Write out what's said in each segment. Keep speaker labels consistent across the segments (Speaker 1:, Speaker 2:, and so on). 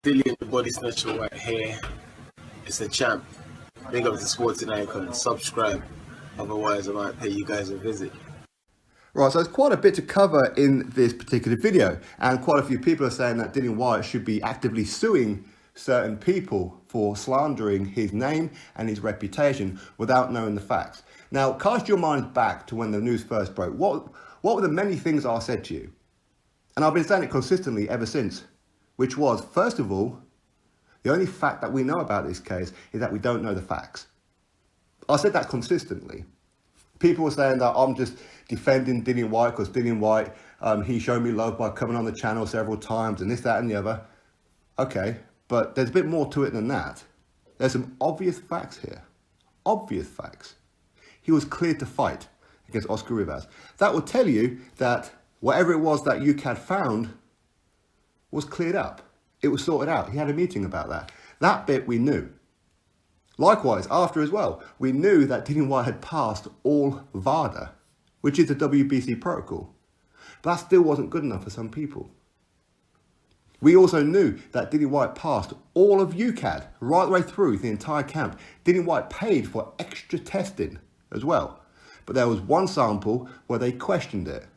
Speaker 1: Dillian the Body Snatcher right here. It's a champ. Big up to Sporting Icon. Subscribe. Otherwise, I might pay you guys a visit.
Speaker 2: Right, so there's quite a bit to cover in this particular video, and quite a few people are saying that Dillian Whyte should be actively suing certain people for slandering his name and his reputation without knowing the facts. Now, cast your mind back to when the news first broke. What were the many things I said to you? And I've been saying it consistently ever since, which was, first of all, the only fact that we know about this case is that we don't know the facts. I said that consistently. People were saying that I'm just defending Dillian Whyte because Dillian Whyte, he showed me love by coming on the channel several times and this, that and the other. Okay, but there's a bit more to it than that. There's some obvious facts here. Obvious facts. He was cleared to fight against Oscar Rivas. That would tell you that whatever it was that Ukad found was cleared up. It was sorted out. He had a meeting about that. That bit we knew. Likewise, after as well, we knew that Dillian Whyte had passed all VADA, which is the WBC protocol. But that still wasn't good enough for some people. We also knew that Dillian Whyte passed all of Ukad right the way through the entire camp. Dillian Whyte paid for extra testing as well. But there was one sample where they questioned it.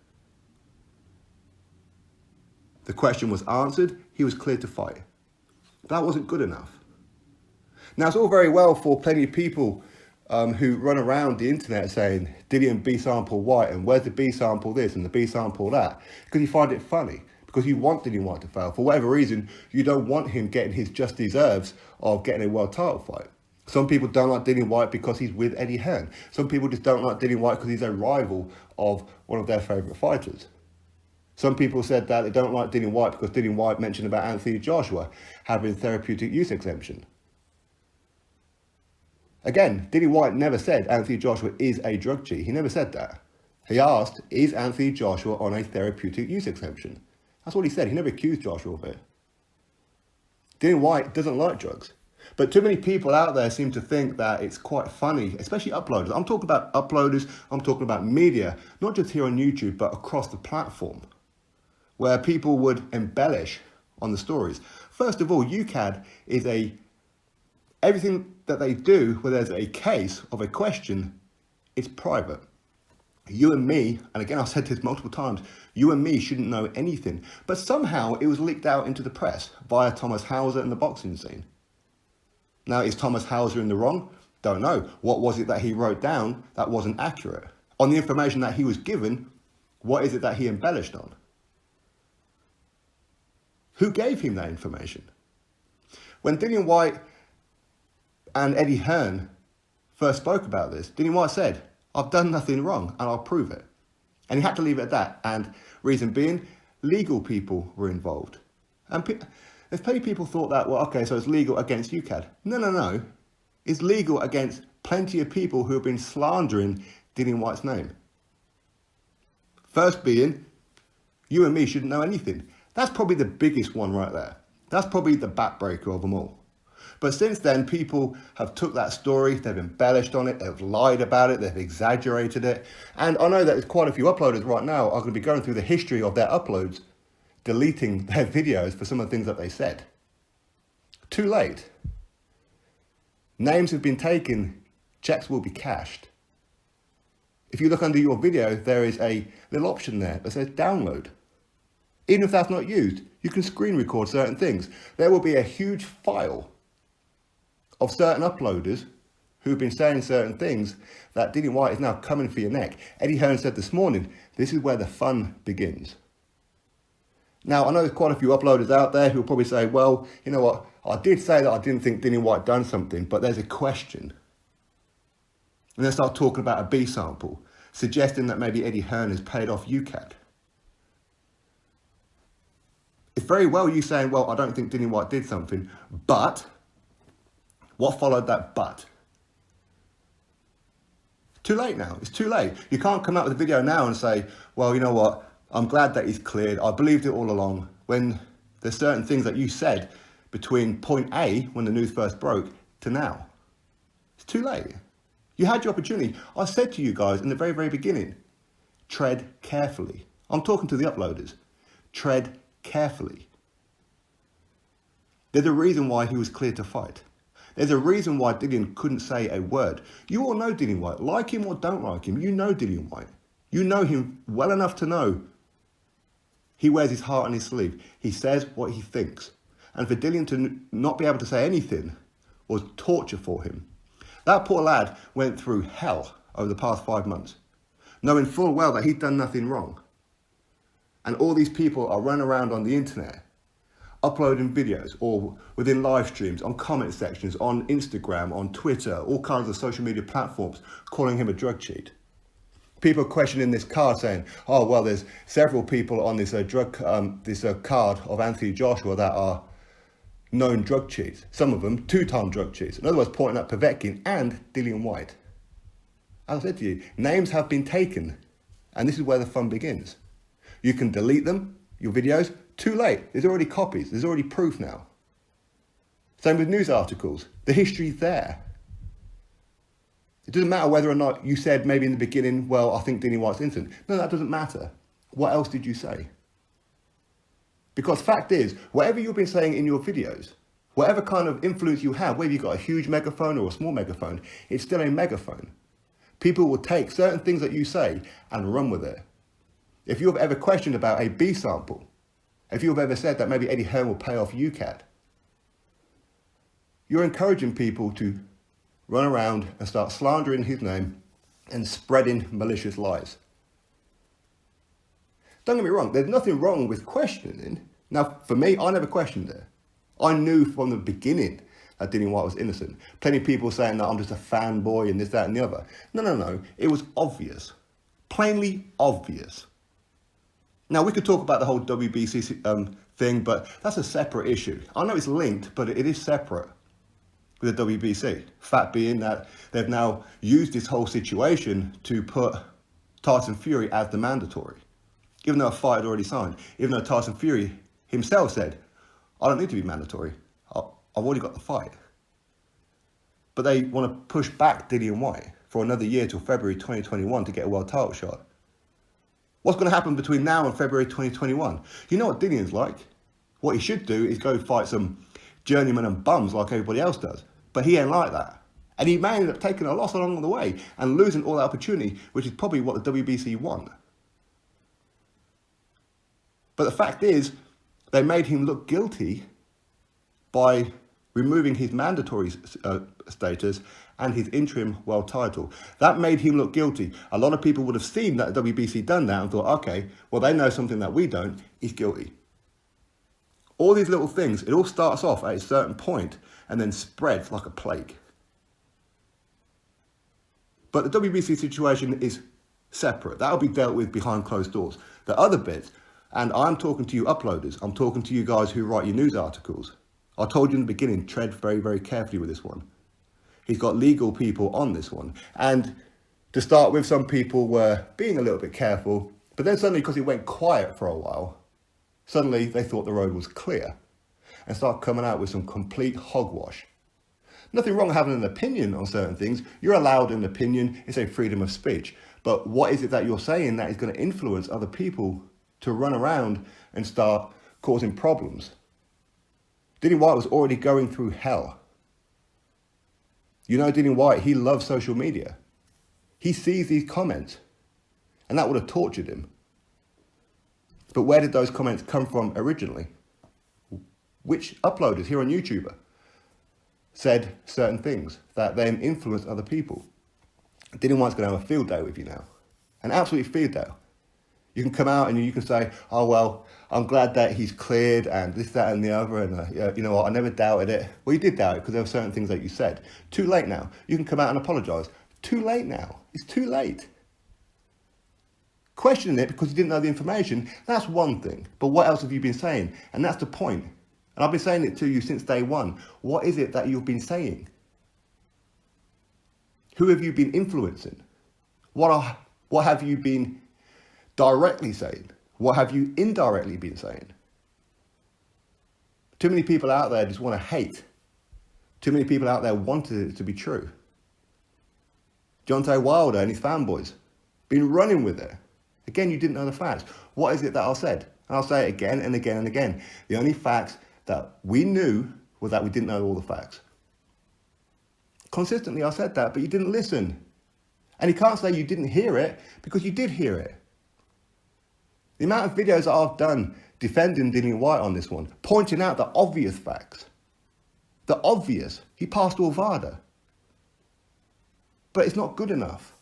Speaker 2: The question was answered, he was cleared to fight. That wasn't good enough. Now, it's all very well for plenty of people who run around the internet saying Dillian B sample Whyte and where's the B sample this and the B sample that, because you find it funny, because you want Dillian Whyte to fail. For whatever reason, you don't want him getting his just deserves of getting a world title fight. Some people don't like Dillian Whyte because he's with Eddie Hearn. Some people just don't like Dillian Whyte because he's a rival of one of their favourite fighters. Some people said that they don't like Dillian Whyte because Dillian Whyte mentioned about Anthony Joshua having therapeutic use exemption. Again, Dillian Whyte never said Anthony Joshua is a drug cheat. He never said that. He asked, is Anthony Joshua on a therapeutic use exemption? That's what he said. He never accused Joshua of it. Dillian Whyte doesn't like drugs. But too many people out there seem to think that it's quite funny, especially uploaders. I'm talking about uploaders, I'm talking about media, not just here on YouTube, but across the platform, where people would embellish on the stories. First of all, Ukad is everything that they do where there's a case of a question, it's private. You and me, and again I've said this multiple times, you and me shouldn't know anything. But somehow it was leaked out into the press via Thomas Hauser and the boxing scene. Now, is Thomas Hauser in the wrong? Don't know. What was it that he wrote down that wasn't accurate? On the information that he was given, what is it that he embellished on? Who gave him that information? When Dillian Whyte and Eddie Hearn first spoke about this, Dillian Whyte said, I've done nothing wrong and I'll prove it. And he had to leave it at that. And reason being, legal people were involved. And there's plenty of people thought that, well, okay, so it's legal against Ukad. No. It's legal against plenty of people who have been slandering Dillian Whyte's name. First being, you and me shouldn't know anything. That's probably the biggest one right there. That's probably the backbreaker of them all. But since then, people have took that story, they've embellished on it, they've lied about it, they've exaggerated it. And I know that there's quite a few uploaders right now are going to be going through the history of their uploads, deleting their videos for some of the things that they said. Too late. Names have been taken, checks will be cashed. If you look under your video, there is a little option there that says download. Even if that's not used, you can screen record certain things. There will be a huge file of certain uploaders who've been saying certain things that Dillian Whyte is now coming for your neck. Eddie Hearn said this morning, this is where the fun begins. Now, I know there's quite a few uploaders out there who will probably say, well, you know what, I did say that I didn't think Dillian Whyte done something, but there's a question. And they start talking about a B sample, suggesting that maybe Eddie Hearn has paid off Ukad. It's very well you saying, well, I don't think Dillian Whyte did something, but what followed that but? Too late now. It's too late. You can't come out with a video now and say, well, you know what? I'm glad that he's cleared. I believed it all along. When there's certain things that you said between point A, when the news first broke, to now. It's too late. You had your opportunity. I said to you guys in the very, very beginning, tread carefully. I'm talking to the uploaders. Tread carefully. There's a reason why he was cleared to fight. There's a reason why Dillian couldn't say a word. You all know Dillian Whyte. Like him or don't like him, you know Dillian Whyte. You know him well enough to know he wears his heart on his sleeve. He says what he thinks. And for Dillian to not be able to say anything was torture for him. That poor lad went through hell over the past 5 months, knowing full well that he'd done nothing wrong. And all these people are running around on the internet, uploading videos or within live streams, on comment sections, on Instagram, on Twitter, all kinds of social media platforms, calling him a drug cheat. People questioning this card saying, oh, well, there's several people on this card of Anthony Joshua that are known drug cheats. Some of them 2-time drug cheats. In other words, pointing at Povetkin and Dillian Whyte. As I said to you, names have been taken, and this is where the fun begins. You can delete them, your videos, too late. There's already copies. There's already proof now. Same with news articles. The history's there. It doesn't matter whether or not you said maybe in the beginning, well, I think Dillian Whyte's innocent. No, that doesn't matter. What else did you say? Because fact is, whatever you've been saying in your videos, whatever kind of influence you have, whether you've got a huge megaphone or a small megaphone, it's still a megaphone. People will take certain things that you say and run with it. If you've ever questioned about a B sample, if you've ever said that maybe Eddie Hearn will pay off Ukad, you're encouraging people to run around and start slandering his name and spreading malicious lies. Don't get me wrong, there's nothing wrong with questioning. Now, for me, I never questioned it. I knew from the beginning that Dillian Whyte was innocent. Plenty of people saying that I'm just a fanboy and this, that and the other. No. It was obvious. Plainly obvious. Now, we could talk about the whole WBC thing, but that's a separate issue. I know it's linked, but it is separate with the WBC. Fact being that they've now used this whole situation to put Tyson Fury as the mandatory, even though a fight had already signed, even though Tyson Fury himself said, I don't need to be mandatory. I've already got the fight. But they want to push back Dillian Whyte for another year till February 2021 to get a world title shot. What's going to happen between now and February 2021? You know what Dillian's like. What he should do is go fight some journeymen and bums like everybody else does. But he ain't like that. And he may end up taking a loss along the way and losing all that opportunity, which is probably what the WBC want. But the fact is, they made him look guilty by removing his mandatory status and his interim world title. That made him look guilty. A lot of people would have seen that the WBC done that and thought, okay, well, they know something that we don't. He's guilty. All these little things, it all starts off at a certain point and then spreads like a plague. But the WBC situation is separate. That'll be dealt with behind closed doors. The other bit, and I'm talking to you uploaders, I'm talking to you guys who write your news articles. I told you in the beginning, tread very, very carefully with this one. He's got legal people on this one. And to start with, some people were being a little bit careful, but then suddenly, because it went quiet for a while, suddenly they thought the road was clear and started coming out with some complete hogwash. Nothing wrong having an opinion on certain things. You're allowed an opinion. It's a freedom of speech. But what is it that you're saying that is going to influence other people to run around and start causing problems? Dillian Whyte was already going through hell. You know Dillian Whyte, he loves social media. He sees these comments, and that would have tortured him. But where did those comments come from originally? Which uploaders here on YouTube said certain things that then influenced other people? Dillian Whyte's going to have a field day with you now. An absolute field day. You can come out and you can say, oh, well, I'm glad that he's cleared and this, that and the other. And you know what, I never doubted it. Well, you did doubt it because there were certain things that you said. Too late now. You can come out and apologise. Too late now. It's too late. Questioning it because you didn't know the information, that's one thing. But what else have you been saying? And that's the point. And I've been saying it to you since day one. What is it that you've been saying? Who have you been influencing? What have you been directly saying? What have you indirectly been saying? Too many people out there just want to hate. Too many people out there wanted it to be true. Deontay Wilder and his fanboys been running with it. Again, you didn't know the facts. What is it that I said? And I'll say it again and again and again. The only facts that we knew was that we didn't know all the facts. Consistently I said that, but you didn't listen. And you can't say you didn't hear it, because you did hear it. The amount of videos that I've done defending Dillian Whyte on this one, pointing out the obvious facts. The obvious. He passed all VADA. But it's not good enough.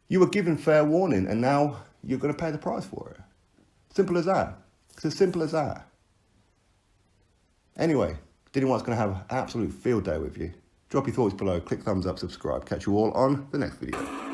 Speaker 2: You were given fair warning, and now you're going to pay the price for it. Simple as that. It's as simple as that. Anyway, Dillian Whyte's going to have an absolute field day with you. Drop your thoughts below, click thumbs up, subscribe. Catch you all on the next video.